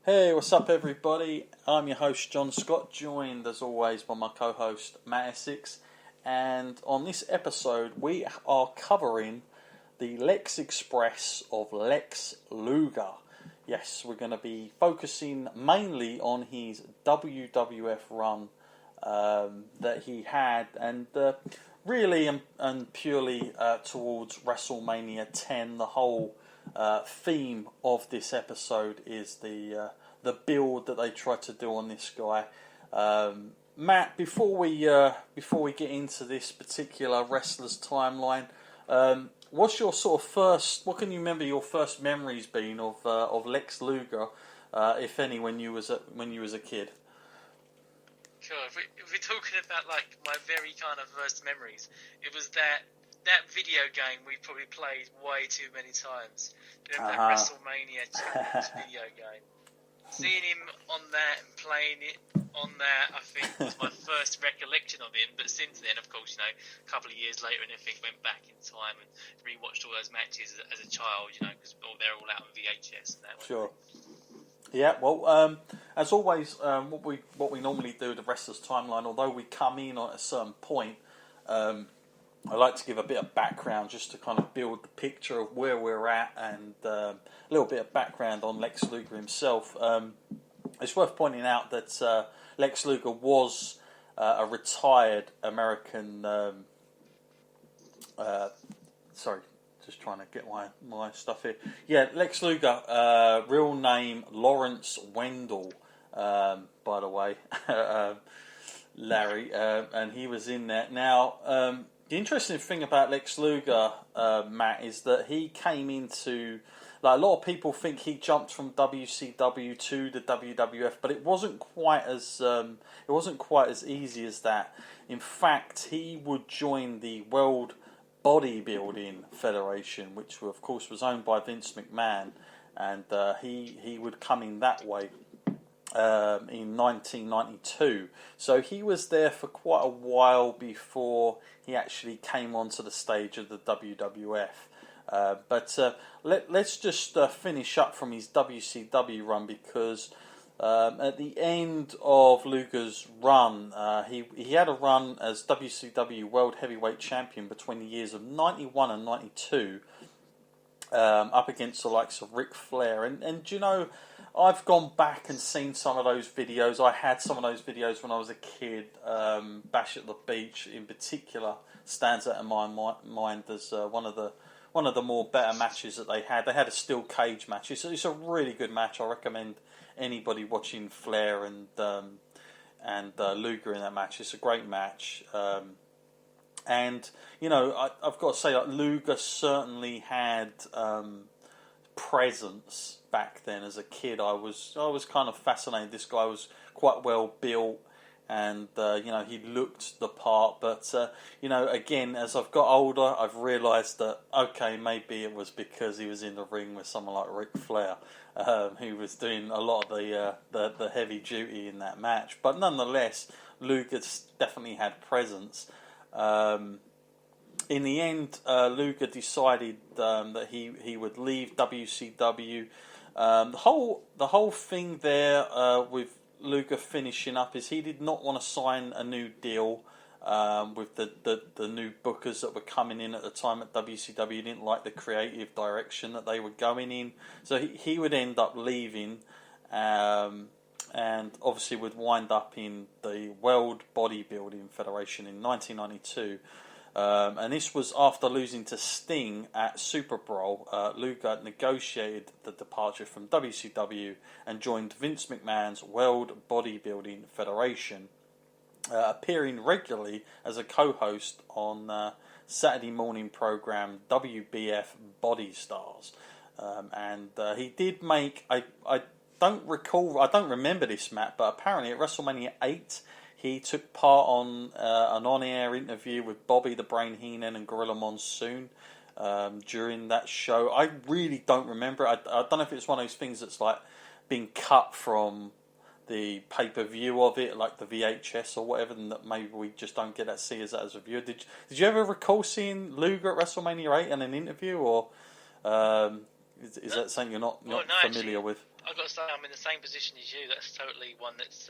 Hey, what's up, everybody? I'm your host, John Scott, joined as always by my co host, Matt Essex. And on this episode, we are covering the Lex Express of Lex Luger. Yes, we're going to be focusing mainly on his WWF run that he had, and really and purely towards WrestleMania 10. The whole theme of this episode is the build that they try to do on this guy. Matt, before we get into this particular wrestler's timeline, what's your sort of first? What can you remember your first memories being of Lex Luger, if any, when you was a kid? Sure. If we're talking about like my very kind of first memories, it was that video game we probably played way too many times. You know, that WrestleMania video game. Seeing him on that and playing it on that, I think, was my first recollection of him. But since then, of course, you know, a couple of years later and everything, went back in time and rewatched all those matches as a child, you know, because they're all out on VHS and that. Sure. Yeah, well, as always, what we normally do with the wrestler's timeline, although we come in at a certain point, I like to give a bit of background just to kind of build the picture of where we're at, and a little bit of background on Lex Luger himself. It's worth pointing out that Lex Luger was a retired American. Sorry, just trying to get my stuff here. Yeah, Lex Luger, real name Lawrence Wendell, by the way, Larry, and he was in there. Now, the interesting thing about Lex Luger, Matt, is that he came into, like, a lot of people think he jumped from WCW to the WWF, but it wasn't quite as easy as that. In fact, he would join the World Bodybuilding Federation, which of course was owned by Vince McMahon, and he would come in that way. In 1992, so he was there for quite a while before he actually came onto the stage of the WWF. But let's just finish up from his WCW run, because at the end of Luger's run, he had a run as WCW World Heavyweight Champion between the years of 91 and 92, up against the likes of Ric Flair, and you know, I've gone back and seen some of those videos. I had some of those videos when I was a kid. Bash at the Beach, in particular, stands out in my mind as one of the more better matches that they had. They had a steel cage match. It's a really good match. I recommend anybody watching Flair and Luger in that match. It's a great match. And you know, I've got to say, like, Luger certainly had presence back then. As a kid, I was kind of fascinated. This guy was quite well built, and you know, he looked the part. But you know, again, as I've got older, I've realised that okay, maybe it was because he was in the ring with someone like Ric Flair, who was doing a lot of the heavy duty in that match. But nonetheless, Luger definitely had presence. In the end, Luger decided that he would leave WCW. The whole thing there with Luger finishing up is he did not want to sign a new deal with the new bookers that were coming in at the time at WCW. He didn't like the creative direction that they were going in, so he would end up leaving, and obviously would wind up in the World Bodybuilding Federation in 1992. And this was after losing to Sting at Super Bowl. Luger negotiated the departure from WCW and joined Vince McMahon's World Bodybuilding Federation, appearing regularly as a co-host on Saturday morning program WWF Body Stars. And he did make, I don't remember this, Matt, but apparently at WrestleMania 8, he took part on an on-air interview with Bobby the Brain Heenan and Gorilla Monsoon during that show. I really don't remember. I don't know if it's one of those things that's like been cut from the pay-per-view of it, like the VHS or whatever, and that maybe we just don't get to see as a viewer. Did you ever recall seeing Luger at WrestleMania 8 in an interview, or is that something you're not familiar with? I've got to say, I'm in the same position as you. That's totally one that's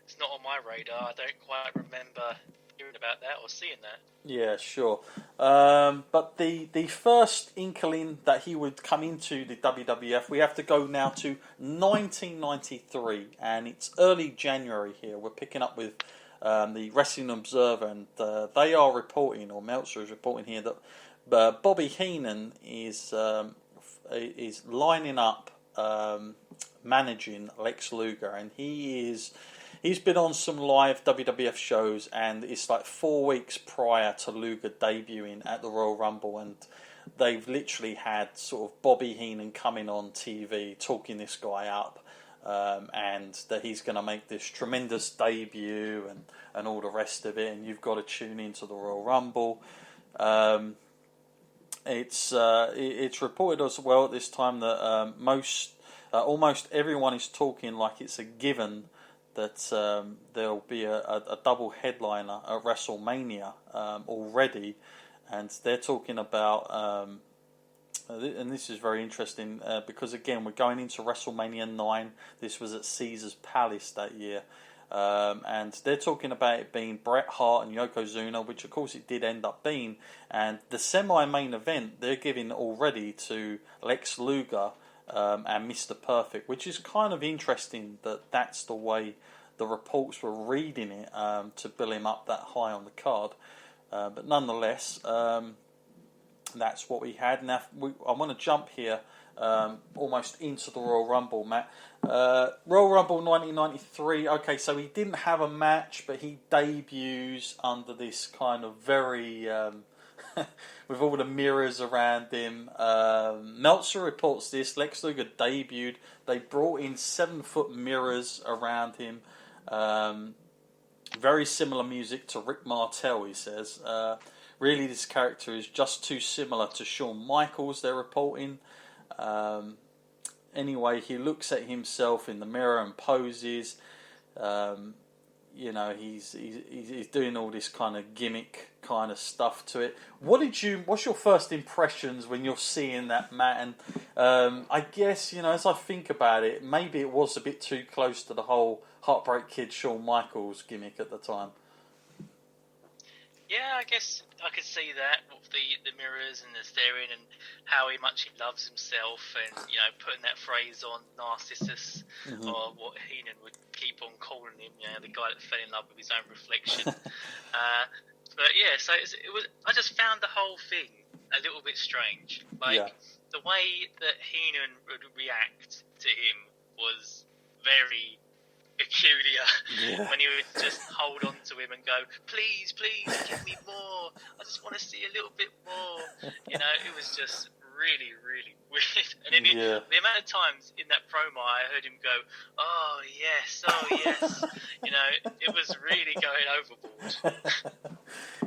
it's not on my radar. I don't quite remember hearing about that or seeing that. Yeah, sure. But the first inkling that he would come into the WWF, we have to go now to 1993, and it's early January here. We're picking up with the Wrestling Observer, and they are reporting, or Meltzer is reporting here, that Bobby Heenan is lining up managing Lex Luger, and he's been on some live WWF shows, and it's like 4 weeks prior to Luger debuting at the Royal Rumble, and they've literally had sort of Bobby Heenan coming on TV talking this guy up, and that he's going to make this tremendous debut and all the rest of it, and you've got to tune into the Royal Rumble. It's reported as well at this time that almost everyone is talking like it's a given that there'll be a double headliner at WrestleMania already, and they're talking about and this is very interesting because again we're going into WrestleMania 9. This was at Caesar's Palace that year. And they're talking about it being Bret Hart and Yokozuna, which of course it did end up being. And the semi-main event they're giving already to Lex Luger and Mr. Perfect, which is kind of interesting that that's the way the reports were reading it to bill him up that high on the card. But nonetheless, that's what we had. Now I want to jump here almost into the Royal Rumble, Matt. Royal Rumble 1993. Okay, so he didn't have a match, but he debuts under this kind of very with all the mirrors around him. Meltzer reports this. Lex Luger debuted. They brought in 7-foot mirrors around him. Very similar music to Rick Martel, he says. Really, this character is just too similar to Shawn Michaels, they're reporting. Anyway, he looks at himself in the mirror and poses. He's doing all this kind of gimmick kind of stuff to it. What's your first impressions when you're seeing that, Matt? And I guess, as I think about it, maybe it was a bit too close to the whole Heartbreak Kid Shawn Michaels gimmick at the time. Yeah, I guess I could see that with the mirrors and the staring and how much he loves himself, and putting that phrase on Narcissus, or what Heenan would keep on calling him, the guy that fell in love with his own reflection. But yeah, so it was. I just found the whole thing a little bit strange. The way that Heenan would react to him was very peculiar. When he would just hold on to him and go, please give me more, I just want to see a little bit more, it was just really, really weird. And then the amount of times in that promo I heard him go, oh yes, it was really going overboard.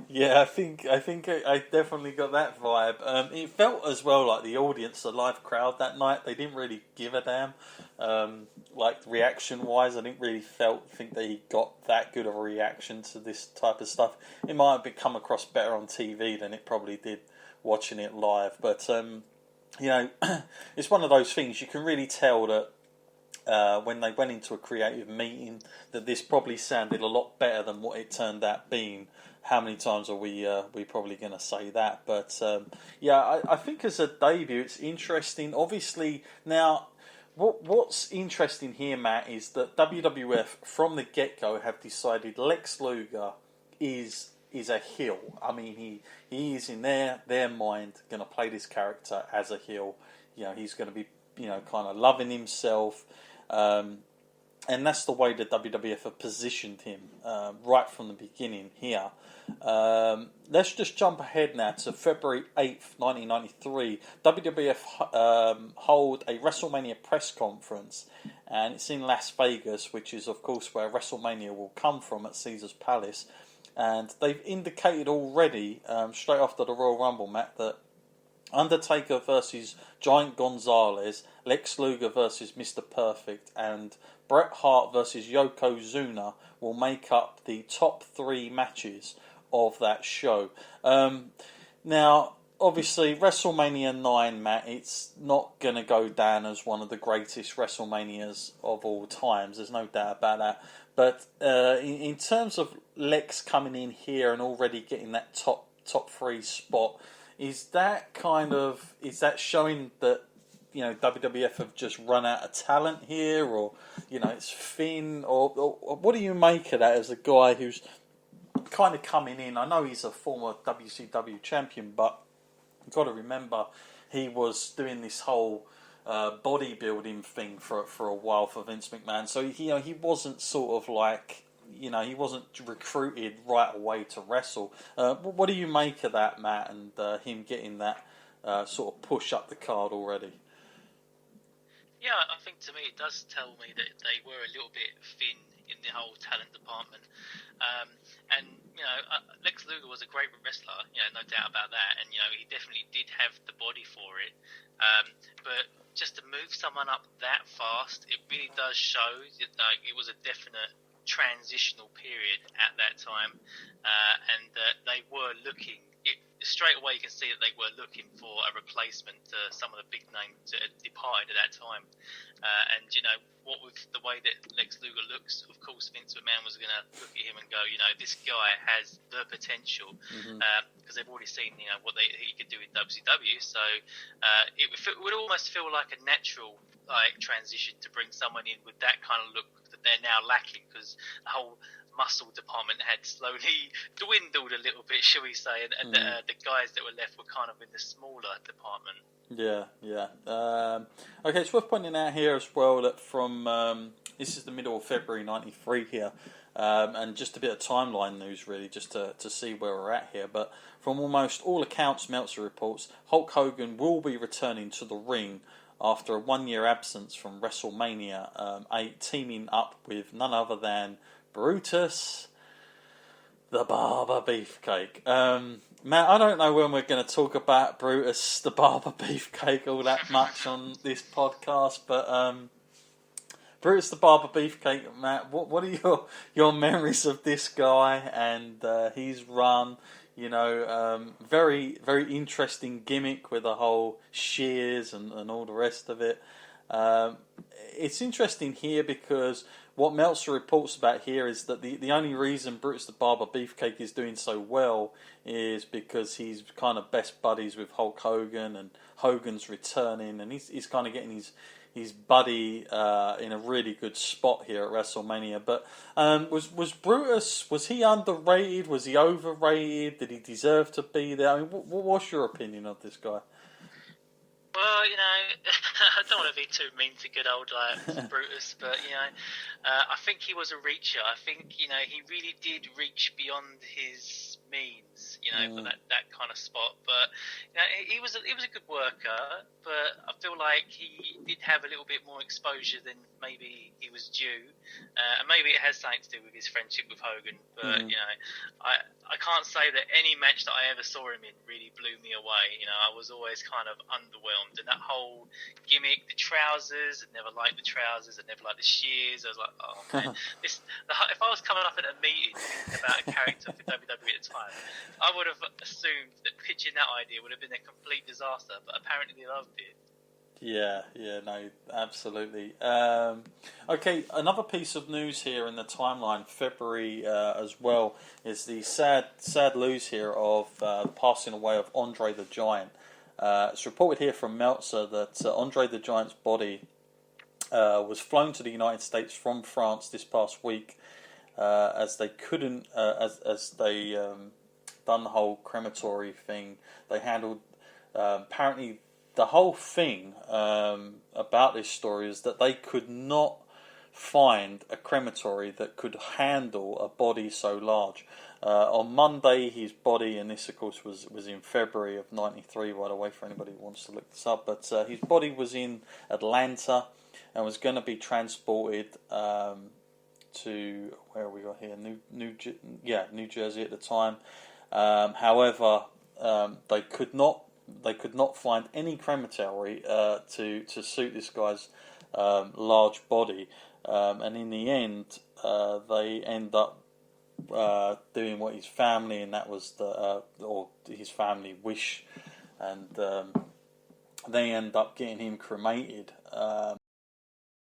Yeah, I think I definitely got that vibe. It felt as well like the audience, the live crowd that night, they didn't really give a damn. Like reaction wise, I didn't really think that he got that good of a reaction to this type of stuff. It might have come across better on TV than it probably did watching it live. But it's one of those things you can really tell that when they went into a creative meeting that this probably sounded a lot better than what it turned out being. How many times are we probably going to say that? But I think as a debut, it's interesting. Obviously, now what's interesting here, Matt, is that WWF from the get-go have decided Lex Luger is a heel. I mean, he is in their mind going to play this character as a heel. He's going to be kind of loving himself. And that's the way the WWF have positioned him right from the beginning here. Let's just jump ahead now to February 8th, 1993. WWF hold a WrestleMania press conference, and it's in Las Vegas, which is, of course, where WrestleMania will come from at Caesar's Palace. And they've indicated already, straight after the Royal Rumble, Matt, that Undertaker versus Giant Gonzalez, Lex Luger versus Mr. Perfect, and Bret Hart versus Yokozuna will make up the top 3 matches of that show. Now, obviously, WrestleMania 9, Matt, it's not going to go down as one of the greatest WrestleManias of all times. There's no doubt about that. But in terms of Lex coming in here and already getting that top three spot, is that showing that, you know, WWF have just run out of talent here, or, you know, it's Finn, or what do you make of that as a guy who's kind of coming in? I know he's a former WCW champion, but you've got to remember he was doing this whole bodybuilding thing for a while for Vince McMahon. So he wasn't sort of like, you know, he wasn't recruited right away to wrestle. What do you make of that, Matt, and him getting that sort of push up the card already? Yeah, I think to me it does tell me that they were a little bit thin in the whole talent department. And, you know, Lex Luger was a great wrestler, you know, no doubt about that. And, you know, he definitely did have the body for it. But just to move someone up that fast, it really does show that, like, it was a definite transitional period at that time. And that they were looking... straight away you can see that they were looking for a replacement to some of the big names that had departed at that time. And, you know, what with the way that Lex Luger looks, of course Vince McMahon was going to look at him and go, you know, this guy has the potential, because they've already seen, you know, what he could do in WCW. So it would almost feel like a natural transition to bring someone in with that kind of look that they're now lacking, because the whole muscle department had slowly dwindled a little bit, shall we say, and the guys that were left were kind of in the smaller department. Yeah. Okay, it's worth pointing out here as well that from this is the middle of February '93 here, and just a bit of timeline news really, just to see where we're at here. But from almost all accounts, Meltzer reports Hulk Hogan will be returning to the ring after a 1-year absence from WrestleMania 8, teaming up with none other than Brutus the Barber Beefcake. Matt, I don't know when we're going to talk about Brutus the Barber Beefcake all that much on this podcast, but Brutus the Barber Beefcake, Matt, what are your memories of this guy and his run? You know, very, very interesting gimmick with the whole shears and all the rest of it. It's interesting here because what Meltzer reports about here is that the only reason Brutus the Barber Beefcake is doing so well is because he's kind of best buddies with Hulk Hogan, and Hogan's returning, and he's kind of getting his buddy in a really good spot here at WrestleMania. But was Brutus, was he underrated? Was he overrated? Did he deserve to be there? I mean, what's your opinion of this guy? Well, you know, I don't want to be too mean to good old Brutus, but, you know, I think he was a reacher. I think, you know, he really did reach beyond his means, you know, for that kind of spot. But, you know, he was a good worker, but I feel like he did have a little bit more exposure than maybe he was due. And maybe it has something to do with his friendship with Hogan. But, you know, I can't say that any match that I ever saw him in really blew me away. You know, I was always kind of underwhelmed. And that whole gimmick, the trousers, I never liked the trousers, I never liked the shears. I was like, oh man, if I was coming up at a meeting about a character for WWE at the time, I would have assumed that pitching that idea would have been a complete disaster, but apparently they loved it. Yeah, no, absolutely. Okay, another piece of news here in the timeline, February as well, is the sad news here of the passing away of Andre the Giant. It's reported here from Meltzer that Andre the Giant's body was flown to the United States from France this past week, as they couldn't, as they done the whole crematory thing. They handled apparently the whole thing about this story is that they could not find a crematory that could handle a body so large. On Monday, his body, and this of course was in February of '93, by the way, for anybody who wants to look this up, but his body was in Atlanta and was going to be transported to, where we got here, New Jersey at the time. However, they could not find any crematory to suit this guy's large body, and in the end, they end up doing what his family, and that was or his family wish and they end up getting him cremated.